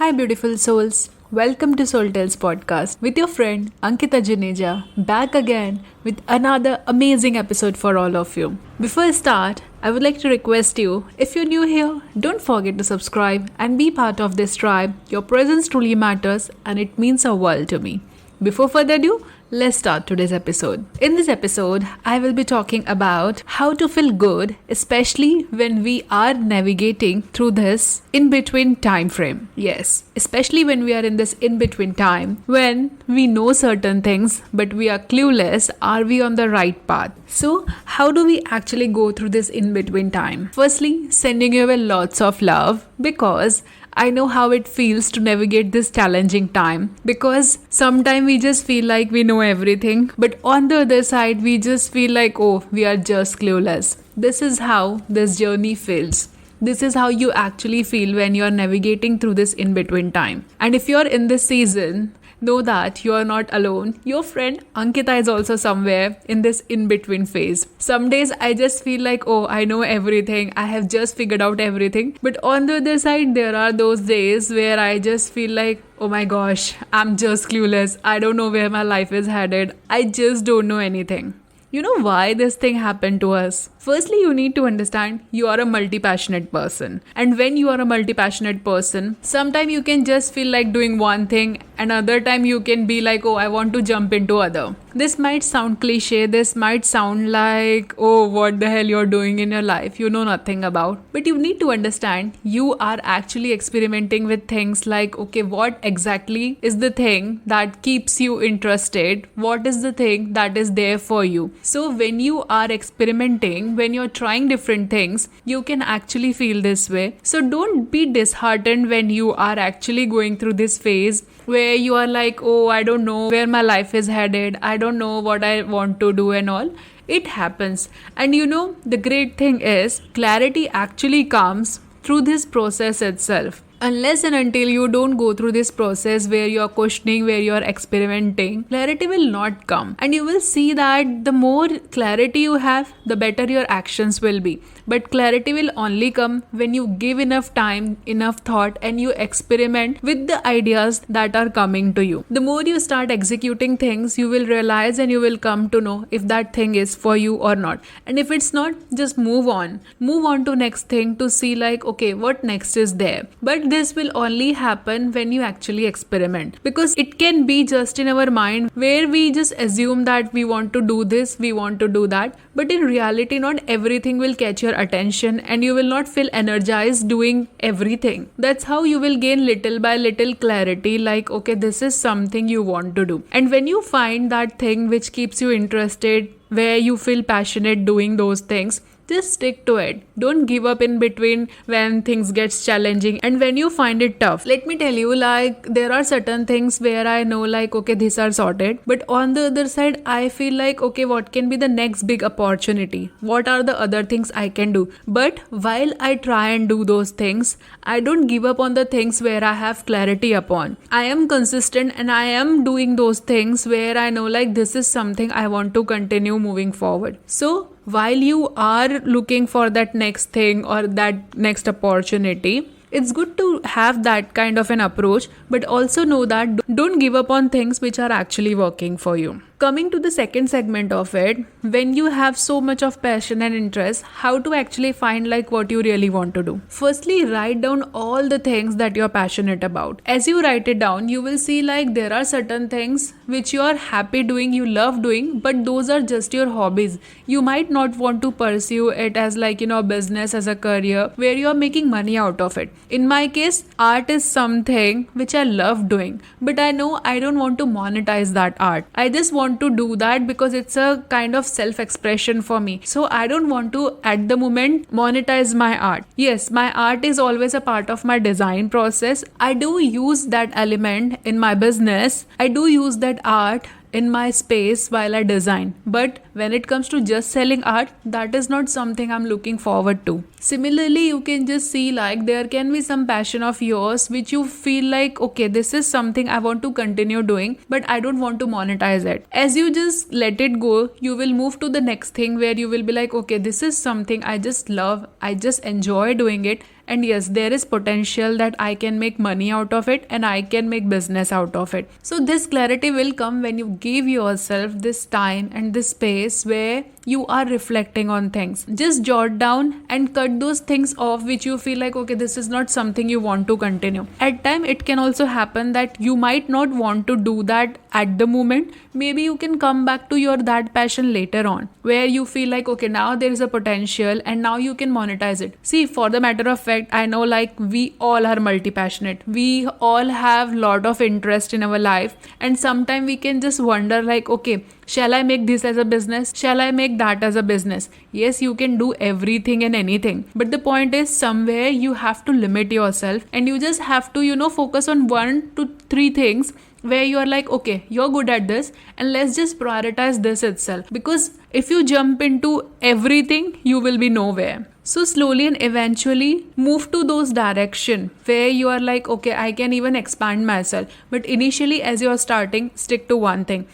Hi, beautiful souls. Welcome to Soul Tales podcast with your friend Ankita Juneja, back again with another amazing episode for all of you. Before I start, I would like to request you, if you're new here, don't forget to subscribe and be part of this tribe. Your presence truly matters and it means a world to me. Before further ado, let's start today's episode. In this episode, I will be talking about how to feel good, especially when we are navigating through this in-between time frame. Yes, especially when we are in this in-between time, when we know certain things, but we are clueless, are we on the right path? So, how do we actually go through this in-between time? Firstly, sending you away lots of love because I know how it feels to navigate this challenging time, because sometimes we just feel like we know everything, but on the other side we just feel like, oh, we are just clueless. This is how this journey feels. This is how you actually feel when you're navigating through this in-between time. And if you're in this season, know that you are not alone. Your friend Ankita is also somewhere in this in-between phase. Some days I just feel like, oh, I know everything. I have just figured out everything. But on the other side, there are those days where I just feel like, oh my gosh, I'm just clueless. I don't know where my life is headed. I just don't know anything. You know why this thing happened to us? Firstly, you need to understand you are a multi-passionate person. And when you are a multi-passionate person, sometimes you can just feel like doing one thing, and other time you can be like, oh, I want to jump into other. This might sound cliche. This might sound like, oh, what the hell you're doing in your life you know nothing about. But you need to understand you are actually experimenting with things like, okay, what exactly is the thing that keeps you interested? What is the thing that is there for you? So when you are experimenting, when you're trying different things, you can actually feel this way. So don't be disheartened when you are actually going through this phase where you are like, oh, I don't know where my life is headed. I don't know what I want to do and all. It happens. And you know, the great thing is clarity actually comes through this process itself. Unless and until you don't go through this process where you're questioning, where you're experimenting, clarity will not come. And you will see that the more clarity you have, the better your actions will be. But clarity will only come when you give enough time, enough thought, and you experiment with the ideas that are coming to you. The more you start executing things, you will realize and you will come to know if that thing is for you or not. And if it's not, just move on. Move on to next thing to see like, okay, what next is there. But this will only happen when you actually experiment, because it can be just in our mind where we just assume that we want to do this, we want to do that, but in reality not everything will catch your attention and you will not feel energized doing everything. That's how you will gain little by little clarity, like, okay, this is something you want to do. And when you find that thing which keeps you interested, where you feel passionate doing those things, just stick to it. Don't give up in between when things gets challenging and when you find it tough. Let me tell you, like, there are certain things where I know like, okay, these are sorted. But on the other side, I feel like, okay, what can be the next big opportunity? What are the other things I can do? But while I try and do those things, I don't give up on the things where I have clarity upon. I am consistent and I am doing those things where I know like this is something I want to continue moving forward. So while you are looking for that next thing or that next opportunity, it's good to have that kind of an approach, but also know that don't give up on things which are actually working for you. Coming to the second segment of it, when you have so much of passion and interest, how to actually find like what you really want to do. Firstly, write down all the things that you're passionate about. As you write it down, you will see like there are certain things which you are happy doing, you love doing, but those are just your hobbies. You might not want to pursue it as like, you know, business, as a career where you're making money out of it. In my case, art is something which I love doing, but I know I don't want to monetize that art. I just want to do that because it's a kind of self-expression for me. So I don't want to at the moment monetize my art. Yes, my art is always a part of my design process. I do use that element in my business. I do use that art in my space while I design. But when it comes to just selling art, that is not something I'm looking forward to. Similarly, you can just see like there can be some passion of yours which you feel like, okay, this is something I want to continue doing, but I don't want to monetize it. As you just let it go, you will move to the next thing where you will be like, okay, this is something I just love, I just enjoy doing it, and yes, there is potential that I can make money out of it and I can make business out of it. So this clarity will come when you give yourself this time and this space where you are reflecting on things. Just jot down and cut those things off which you feel like, okay, this is not something you want to continue. At time it can also happen that you might not want to do that at the moment. Maybe you can come back to your that passion later on, where you feel like, okay, now there is a potential and now you can monetize it. See, for the matter of fact, I know like we all are multi-passionate. We all have lot of interest in our life, and sometimes we can just wonder like, okay, shall I make this as a business? Shall I make that as a business? Yes, you can do everything and anything. But the point is, somewhere you have to limit yourself and you just have to, focus on 1 to 3 things where you are like, okay, you're good at this and let's just prioritize this itself. Because if you jump into everything, you will be nowhere. So slowly and eventually move to those direction where you are like, okay, I can even expand myself. But initially as you are starting, stick to one thing.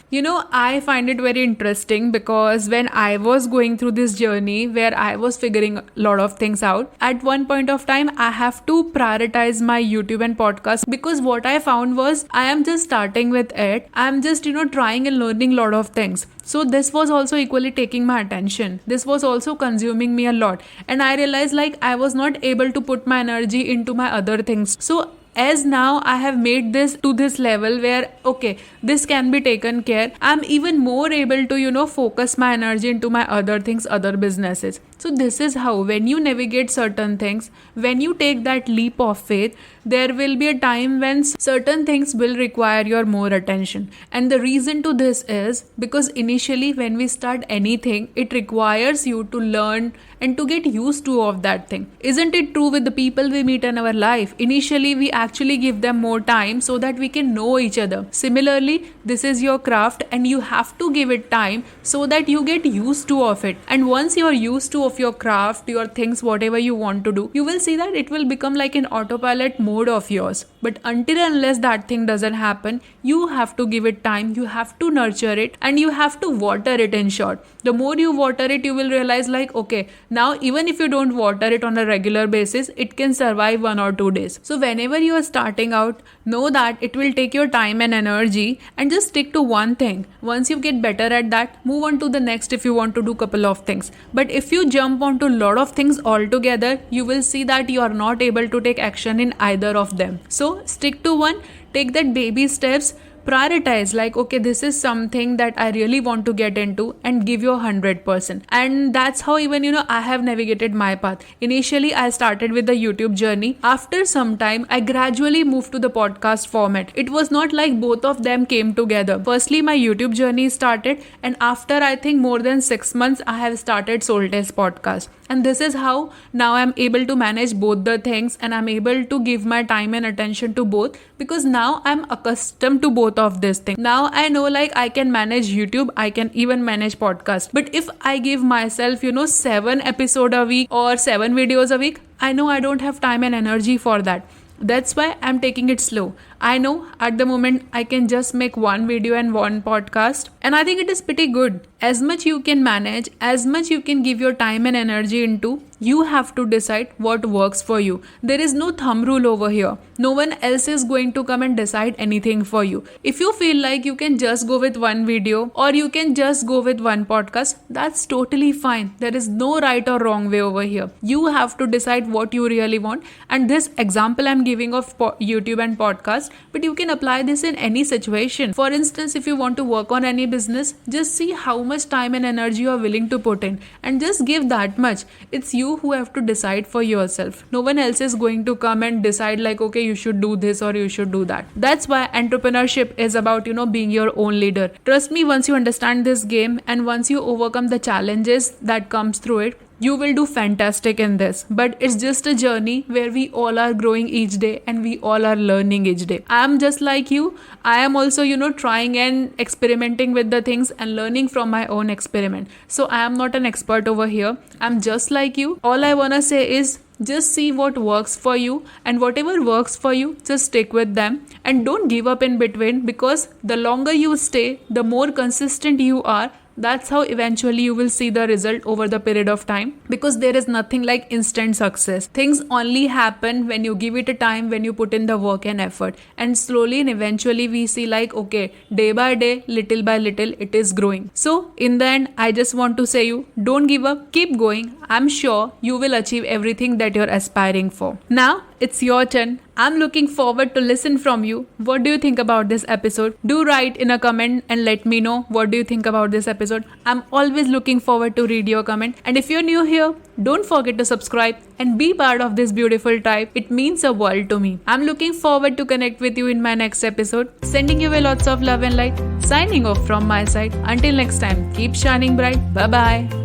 I find it very interesting because when I was going through this journey where I was figuring a lot of things out, at one point of time, I have to prioritize my YouTube and podcast, because what I found was I am just starting with it. I'm just, trying and learning a lot of things. So this was also equally taking my attention. This was also consuming me a lot. And I realized like I was not able to put my energy into my other things. So as now I have made this to this level where, okay, this can be taken care, I'm even more able to, focus my energy into my other things, other businesses. So this is how, when you navigate certain things, when you take that leap of faith, there will be a time when certain things will require your more attention. And the reason to this is because initially when we start anything, it requires you to learn and to get used to of that thing. Isn't it true with the people we meet in our life? Initially, we actually give them more time so that we can know each other. Similarly, this is your craft and you have to give it time so that you get used to of it. And once you're used to of your craft, your things, whatever you want to do, you will see that it will become like an autopilot mode of yours. But until and unless that thing doesn't happen, you have to give it time, you have to nurture it, and you have to water it. In short, the more you water it, you will realize like, okay, now even if you don't water it on a regular basis, it can survive 1 or 2 days. So whenever you are starting out, know that it will take your time and energy, and just stick to one thing. Once you get better at that, move on to the next if you want to do couple of things. But if you jump onto a lot of things altogether, you will see that you are not able to take action in either of them. So stick to one, take that baby steps, prioritize like, okay, this is something that I really want to get into, and give your 100%. And that's how even I have navigated my path. Initially I started with the YouTube journey. After some time I gradually moved to the podcast format. It was not like both of them came together. Firstly my YouTube journey started, and after I think more than 6 months I have started Soul Tales podcast. And this is how now I'm able to manage both the things, and I'm able to give my time and attention to both, because now I'm accustomed to both of this thing. Now I know like I can manage YouTube, I can even manage podcast. But if I give myself 7 episodes a week or 7 videos a week, I know I don't have time and energy for that. That's why I'm taking it slow. I know at the moment I can just make 1 video and 1 podcast, and I think it is pretty good. As much you can manage, as much you can give your time and energy into, you have to decide what works for you. There is no thumb rule over here. No one else is going to come and decide anything for you. If you feel like you can just go with 1 video or you can just go with 1 podcast, that's totally fine. There is no right or wrong way over here. You have to decide what you really want. And this example I'm giving of YouTube and podcast, but you can apply this in any situation. For instance, if you want to work on any business, just see how much time and energy you are willing to put in, and just give that much. It's you who have to decide for yourself. No one else is going to come and decide like, okay, you should do this or you should do that. That's why entrepreneurship is about, being your own leader. Trust me, once you understand this game and once you overcome the challenges that comes through it, you will do fantastic in this. But it's just a journey where we all are growing each day and we all are learning each day. I am just like you. I am also, trying and experimenting with the things and learning from my own experiment. So I am not an expert over here. I'm just like you. All I want to say is just see what works for you, and whatever works for you, just stick with them and don't give up in between, because the longer you stay, the more consistent you are, that's how eventually you will see the result over the period of time, because there is nothing like instant success. Things only happen when you give it a time, when you put in the work and effort, and slowly and eventually we see like, okay, day by day, little by little, it is growing. So in the end, I just want to say you, don't give up, keep going. I'm sure you will achieve everything that you're aspiring for. Now it's your turn. I'm looking forward to listen from you. What do you think about this episode? Do write in a comment and let me know what do you think about this episode. I'm always looking forward to read your comment. And if you're new here, don't forget to subscribe and be part of this beautiful tribe. It means a world to me. I'm looking forward to connect with you in my next episode. Sending you lots of love and light. Signing off from my side. Until next time, keep shining bright. Bye bye.